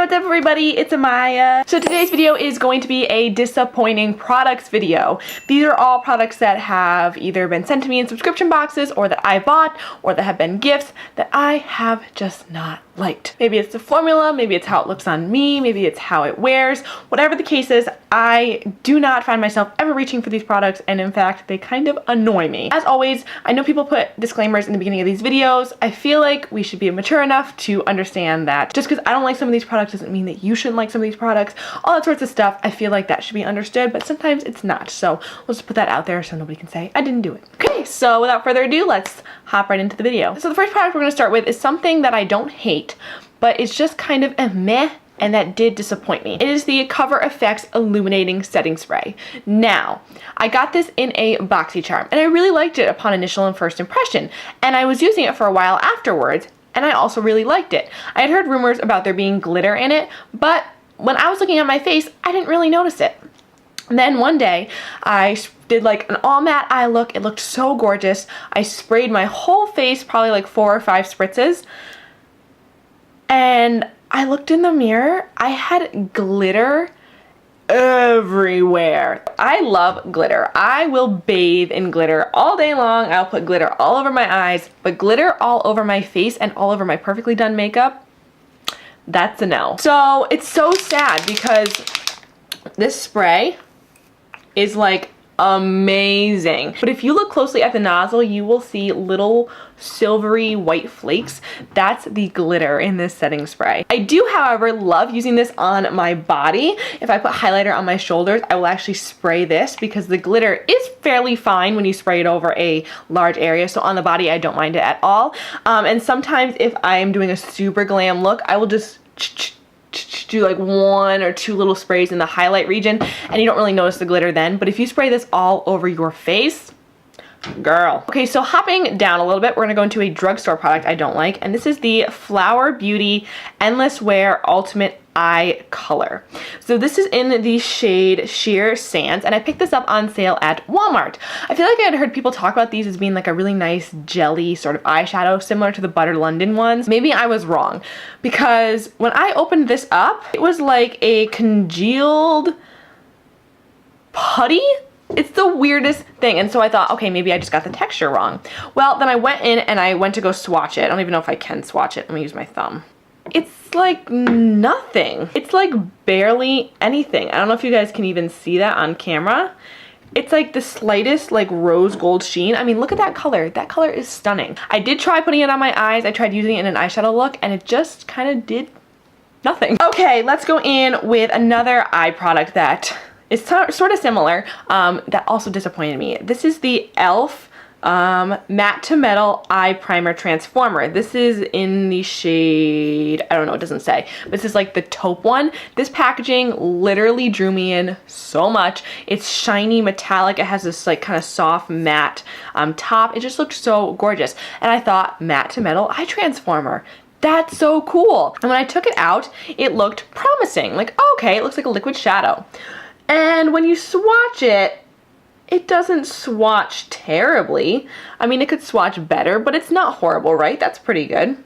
what's up everybody? It's Amaya. So today's video is going to be a disappointing products video. These are all products that have either been sent to me in subscription boxes or that I bought or that have been gifts that I have just not liked. Maybe it's the formula, maybe it's how it looks on me, maybe it's how it wears. Whatever the case is, I do not find myself ever reaching for these products, and in fact, they kind of annoy me. As always, I know people put disclaimers in the beginning of these videos. I feel like we should be mature enough to understand that just because I don't like some of these products doesn't mean that you shouldn't like some of these products. All that sorts of stuff, I feel like that should be understood, but sometimes it's not. So let's just put that out there so nobody can say I didn't do it. Okay, so without further ado, let's hop right into the video. So the first product we're gonna start with is something that I don't hate, but it's just kind of a meh, and that did disappoint me. It is the Cover FX Illuminating Setting Spray. Now, I got this in a BoxyCharm, and I really liked it upon initial and first impression, and I was using it for a while afterwards, and I also really liked it. I had heard rumors about there being glitter in it, but when I was looking at my face, I didn't really notice it. And then one day, I did like an all matte eye look. It looked so gorgeous. I sprayed my whole face, probably like 4 or 5 spritzes, and I looked in the mirror. I had glitter everywhere. I love glitter. I will bathe in glitter all day long. I'll put glitter all over my eyes, but glitter all over my face and all over my perfectly done makeup, that's a no. So it's so sad because this spray is like amazing. But if you look closely at the nozzle, you will see little silvery white flakes. That's the glitter in this setting spray. I do, however, love using this on my body. If I put highlighter on my shoulders, I will actually spray this because the glitter is fairly fine when you spray it over a large area. So on the body, I don't mind it at all. And sometimes if I'm doing a super glam look, I will just do like 1 or 2 little sprays in the highlight region, and you don't really notice the glitter then. But if you spray this all over your face, girl. Okay, so hopping down a little bit, we're gonna go into a drugstore product I don't like, and this is the Flower Beauty Endless Wear Ultimate Eye Color. So this is in the shade Sheer Sands, and I picked this up on sale at Walmart. I feel like I had heard people talk about these as being like a really nice jelly sort of eyeshadow similar to the Butter London ones. Maybe I was wrong, because when I opened this up, it was like a congealed putty. It's the weirdest thing, and so I thought, okay, maybe I just got the texture wrong. Well, then I went in and I went to go swatch it. I don't even know if I can swatch it. Let me use my thumb. It's like nothing. It's like barely anything. I don't know if you guys can even see that on camera. It's like the slightest like rose gold sheen. I mean, look at that color. That color is stunning. I did try putting it on my eyes. I tried using it in an eyeshadow look, and it just kind of did nothing. Okay, let's go in with another eye product that is sort of similar, that also disappointed me. This is the e.l.f. Matte to Metal Eye Primer Transformer. This is in the shade, I don't know, it doesn't say. This is like the taupe one. This packaging literally drew me in so much. It's shiny metallic. It has this like kind of soft matte top. It just looked so gorgeous. And I thought, matte to metal eye transformer. That's so cool. And when I took it out, it looked promising. Like, okay, it looks like a liquid shadow. And when you swatch it, it doesn't swatch terribly. I mean, it could swatch better, but it's not horrible, right? That's pretty good.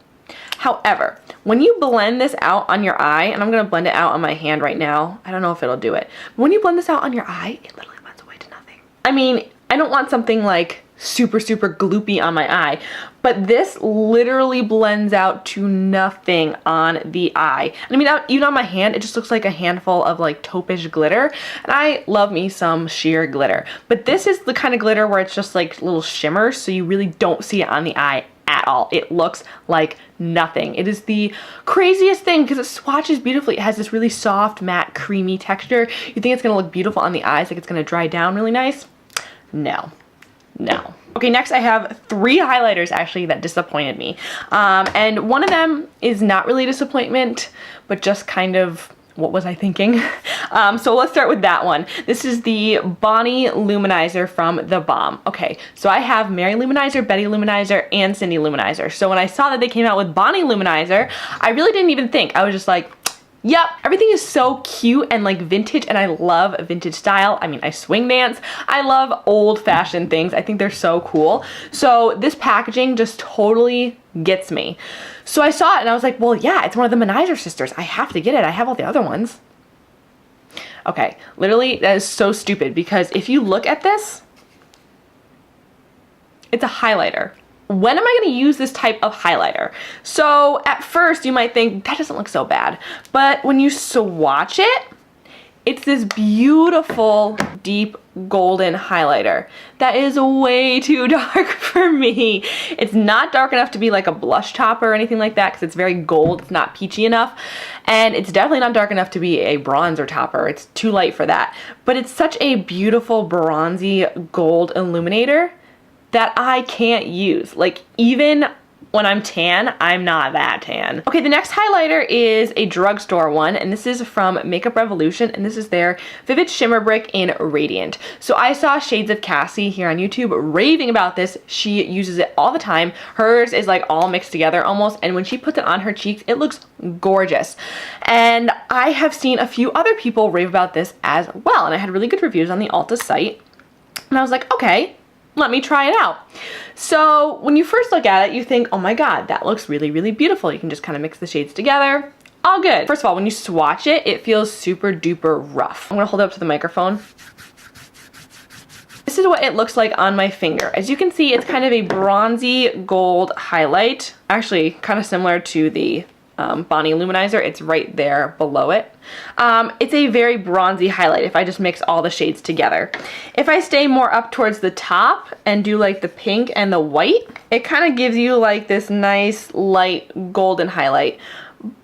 However, when you blend this out on your eye, and I'm gonna blend it out on my hand right now. I don't know if it'll do it. But when you blend this out on your eye, it literally blends away to nothing. I mean, I don't want something like super gloopy on my eye, but this literally blends out to nothing on the eye. And I mean, even on my hand, it just looks like a handful of like taupe-ish glitter, and I love me some sheer glitter. But this is the kind of glitter where it's just like little shimmers, so you really don't see it on the eye at all. It looks like nothing. It is the craziest thing because it swatches beautifully. It has this really soft, matte, creamy texture. You think it's gonna look beautiful on the eyes, like it's gonna dry down really nice? No. No. Okay, next I have 3 highlighters actually that disappointed me. And one of them is not really disappointment, but just kind of what was I thinking? So let's start with that one. This is the Bonnie Lou-Manizer from theBalm. Okay, so I have Mary Lou-Manizer, Betty Lou-Manizer, and Cindy Lou-Manizer. So when I saw that they came out with Bonnie Lou-Manizer, I really didn't even think. I was just like, yep, everything is so cute and like vintage, and I love vintage style. I mean, I swing dance. I love old fashioned things. I think they're so cool. So this packaging just totally gets me. So I saw it and I was like, well, yeah, it's one of the Manizer sisters. I have to get it. I have all the other ones. Okay, literally, that is so stupid because if you look at this, it's a highlighter. When am I going to use this type of highlighter? So at first you might think that doesn't look so bad, but when you swatch it, it's this beautiful deep golden highlighter that is way too dark for me. It's not dark enough to be like a blush topper or anything like that because it's very gold, it's not peachy enough, and it's definitely not dark enough to be a bronzer topper. It's too light for that, but it's such a beautiful bronzy gold illuminator that I can't use. Like, even when I'm tan, I'm not that tan. Okay, the next highlighter is a drugstore one, and this is from Makeup Revolution, and this is their Vivid Shimmer Brick in Radiant. So I saw Shades of Cassie here on YouTube raving about this. She uses it all the time. Hers is like all mixed together almost, and when she puts it on her cheeks, it looks gorgeous. And I have seen a few other people rave about this as well, and I had really good reviews on the Ulta site. And I was like, okay, let me try it out. So when you first look at it, you think, oh my god, that looks really, really beautiful. You can just kind of mix the shades together. All good. First of all, when you swatch it, it feels super duper rough. I'm gonna hold it up to the microphone. This is what it looks like on my finger. As you can see, it's kind of a bronzy gold highlight. Actually, kind of similar to the Bonnie Lou-Manizer. It's right there below it. It's a very bronzy highlight if I just mix all the shades together. If I stay more up towards the top and do like the pink and the white, it kind of gives you like this nice light golden highlight.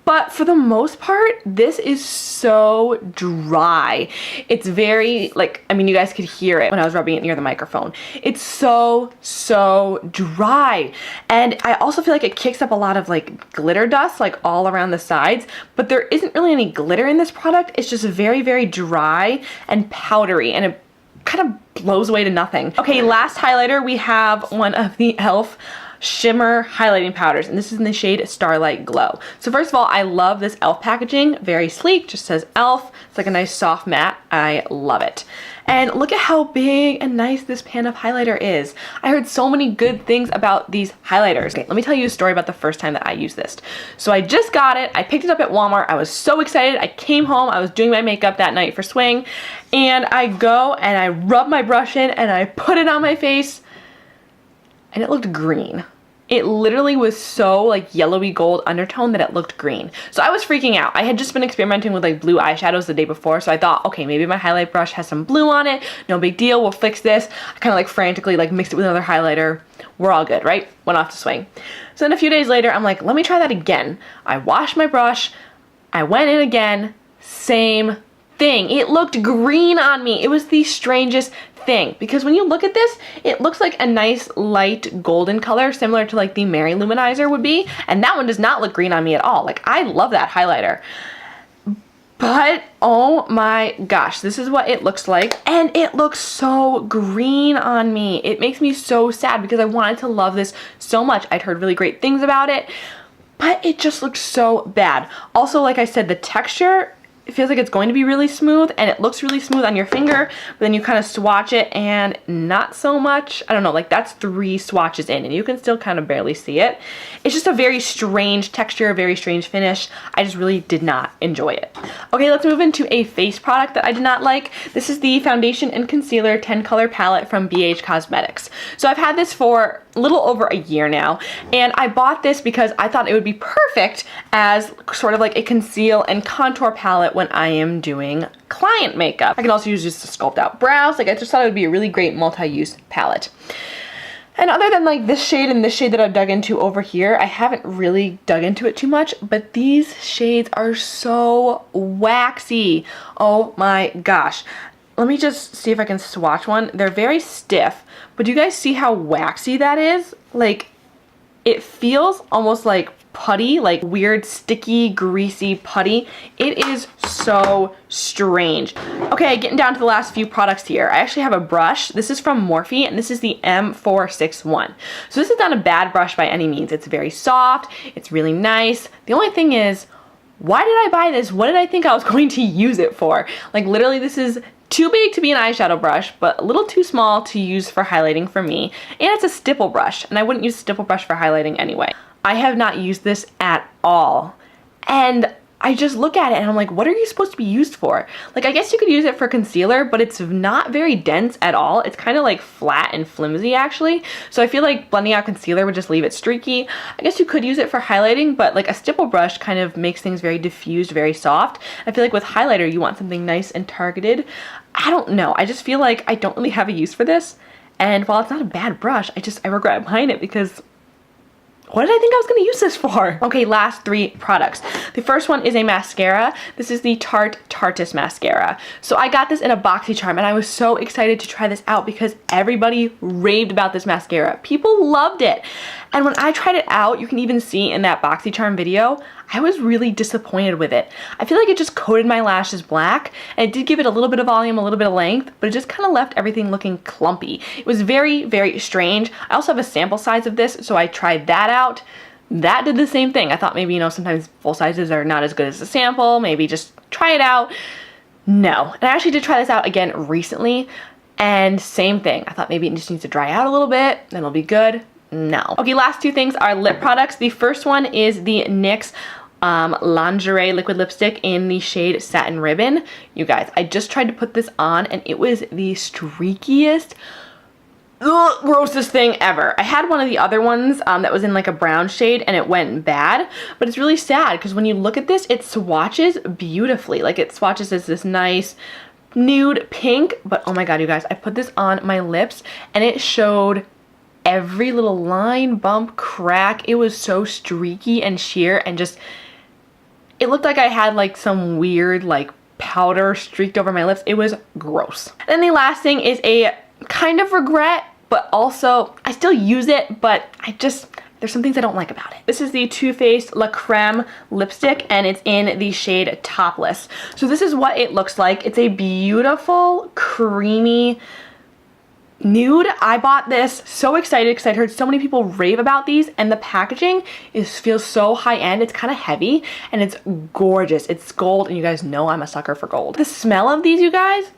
But for the most part, this is so dry. It's very, like, I mean, you guys could hear it when I was rubbing it near the microphone. It's so, so dry. And I also feel like it kicks up a lot of like glitter dust, like all around the sides, but there isn't really any glitter in this product. It's just very, very dry and powdery, and it kind of blows away to nothing. Okay, last highlighter, we have one of the e.l.f. Shimmer highlighting powders, and this is in the shade Starlight Glow. So first of all, I love this e.l.f. packaging. Very sleek, just says e.l.f. It's like a nice soft matte. I love it. And look at how big and nice this pan of highlighter is. I heard so many good things about these highlighters. Okay, let me tell you a story about the first time that I used this. So I just got it. I picked it up at Walmart. I was so excited. I came home. I was doing my makeup that night for swing, and I go and I rub my brush in and I put it on my face, and it looked green. It literally was so like yellowy gold undertone that it looked green. So I was freaking out. I had just been experimenting with like blue eyeshadows the day before, so I thought, okay, maybe my highlight brush has some blue on it. No big deal, we'll fix this. I kind of like frantically like mixed it with another highlighter. We're all good, right? Went off to swing. So then a few days later, I'm like, let me try that again. I washed my brush. I went in again. Same thing. It looked green on me. It was the strangest thing, because when you look at this, it looks like a nice light golden color, similar to like the Mary Lou-Manizer would be, and that one does not look green on me at all. Like, I love that highlighter, but oh my gosh, this is what it looks like, and it looks so green on me. It makes me so sad because I wanted to love this so much. I'd heard really great things about it, but it just looks so bad. Also, like I said, the texture, it feels like it's going to be really smooth, and it looks really smooth on your finger, but then you kind of swatch it and not so much. I don't know, like that's 3 swatches in and you can still kind of barely see it. It's just a very strange texture, a very strange finish. I just really did not enjoy it. Okay, let's move into a face product that I did not like. This is the Foundation and Concealer 10 Color Palette from BH Cosmetics. So I've had this for a little over a year now, and I bought this because I thought it would be perfect as sort of like a conceal and contour palette when I am doing client makeup. I can also use this to sculpt out brows. Like, I just thought it would be a really great multi-use palette. And other than like this shade and this shade that I've dug into over here, I haven't really dug into it too much, but these shades are so waxy. Oh my gosh. Let me just see if I can swatch one. They're very stiff, but do you guys see how waxy that is? Like, it feels almost like putty, like weird, sticky, greasy putty. It is so strange. Okay, getting down to the last few products here. I actually have a brush. This is from Morphe, and this is the M461. So this is not a bad brush by any means. It's very soft. It's really nice. The only thing is, why did I buy this? What did I think I was going to use it for? Like, literally, this is too big to be an eyeshadow brush, but a little too small to use for highlighting for me. And it's a stipple brush, and I wouldn't use a stipple brush for highlighting anyway. I have not used this at all. And I just look at it and I'm like, what are you supposed to be used for? Like, I guess you could use it for concealer, but it's not very dense at all. It's kind of like flat and flimsy actually. So I feel like blending out concealer would just leave it streaky. I guess you could use it for highlighting, but like a stipple brush kind of makes things very diffused, very soft. I feel like with highlighter, you want something nice and targeted. I don't know. I just feel like I don't really have a use for this. And while it's not a bad brush, I regret buying it because what did I think I was going to use this for? Okay, last 3 products. The first one is a mascara. This is the Tarte Tartiest mascara. So I got this in a BoxyCharm and I was so excited to try this out because everybody raved about this mascara. People loved it. And when I tried it out, you can even see in that BoxyCharm video, I was really disappointed with it. I feel like it just coated my lashes black, and it did give it a little bit of volume, a little bit of length, but it just kind of left everything looking clumpy. It was very, very strange. I also have a sample size of this, so I tried that out. That did the same thing. I thought maybe, you know, sometimes full sizes are not as good as a sample. Maybe just try it out. No. And I actually did try this out again recently, and same thing. I thought maybe it just needs to dry out a little bit, then it'll be good. No. Okay, last 2 things are lip products. The first one is the NYX Lingerie liquid lipstick in the shade Satin Ribbon. You guys, I just tried to put this on and it was the streakiest, grossest thing ever. I had one of the other ones that was in like a brown shade and it went bad, but it's really sad because when you look at this, it swatches beautifully. Like it swatches as this nice nude pink, but oh my god, you guys, I put this on my lips and it showed every little line, bump, crack. It was so streaky and sheer and just, it looked like I had like some weird like powder streaked over my lips. It was gross. And then the last thing is a kind of regret, but also I still use it, but there's some things I don't like about it. This is the Too Faced La Creme lipstick and it's in the shade Topless. So this is what it looks like. It's a beautiful, creamy nude. I bought this so excited because I'd heard so many people rave about these, and the packaging feels so high-end. It's kind of heavy and it's gorgeous. It's gold, and you guys know I'm a sucker for gold. The smell of these, you guys,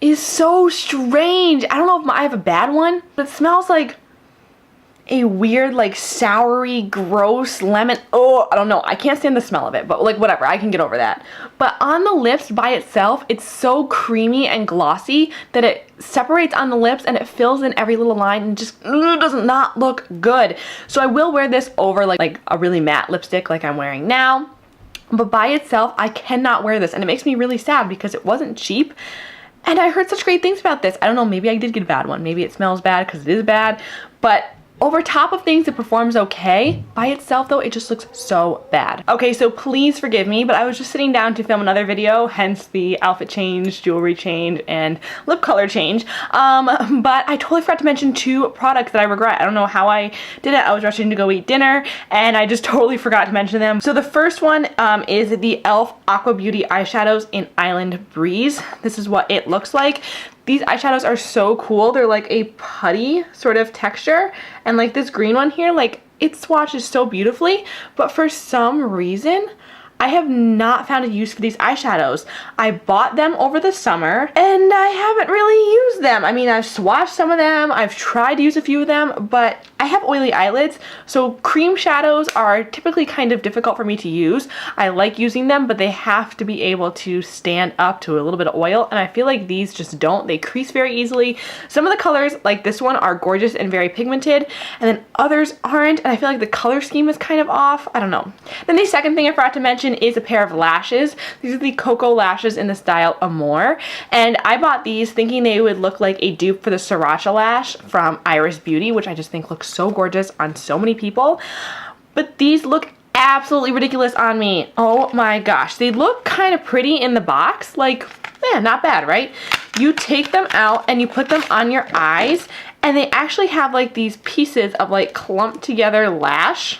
is so strange. I don't know if I have a bad one, but it smells like a weird, like, soury, gross lemon. Oh, I don't know. I can't stand the smell of it, but like whatever, I can get over that. But on the lips by itself, it's so creamy and glossy that it separates on the lips and it fills in every little line and just does not look good. So I will wear this over like a really matte lipstick like I'm wearing now. But by itself, I cannot wear this, and it makes me really sad because it wasn't cheap. And I heard such great things about this. I don't know, maybe I did get a bad one. Maybe it smells bad because it is bad, but over top of things, it performs okay. By itself, though, it just looks so bad. Okay, so please forgive me, but I was just sitting down to film another video, hence the outfit change, jewelry change, and lip color change. But I totally forgot to mention 2 products that I regret. I don't know how I did it. I was rushing to go eat dinner, and I just totally forgot to mention them. So the first one is the e.l.f. Aqua Beauty eyeshadows in Island Breeze. This is what it looks like. These eyeshadows are so cool. They're like a putty sort of texture. And like this green one here, like it swatches so beautifully. But for some reason, I have not found a use for these eyeshadows. I bought them over the summer and I haven't really used them. I mean, I've swatched some of them. I've tried to use a few of them, but I have oily eyelids, so cream shadows are typically kind of difficult for me to use. I like using them, but they have to be able to stand up to a little bit of oil, and I feel like these just don't. They crease very easily. Some of the colors, like this one, are gorgeous and very pigmented, and then others aren't, and I feel like the color scheme is kind of off. I don't know. Then the second thing I forgot to mention is a pair of lashes. These are the KoKo lashes in the style Amore, and I bought these thinking they would look like a dupe for the Sriracha lash from Iris Beauty, which I just think looks so gorgeous on so many people, but these look absolutely ridiculous on me. Oh my gosh, they look kind of pretty in the box, like, yeah, not bad, right? You take them out and you put them on your eyes, and they actually have like these pieces of like clumped together lash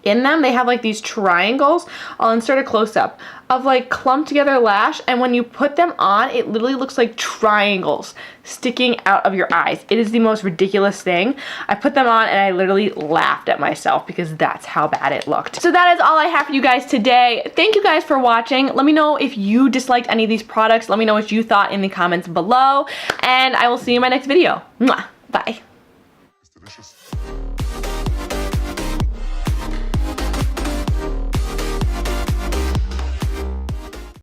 in them. They have like these triangles. I'll insert a close-up of like clumped together lash, and when you put them on, it literally looks like triangles sticking out of your eyes. It is the most ridiculous thing. I put them on and I literally laughed at myself because that's how bad it looked. So that is all I have for you guys today. Thank you guys for watching. Let me know if you disliked any of these products. Let me know what you thought in the comments below, and I will see you in my next video. Mwah. Bye.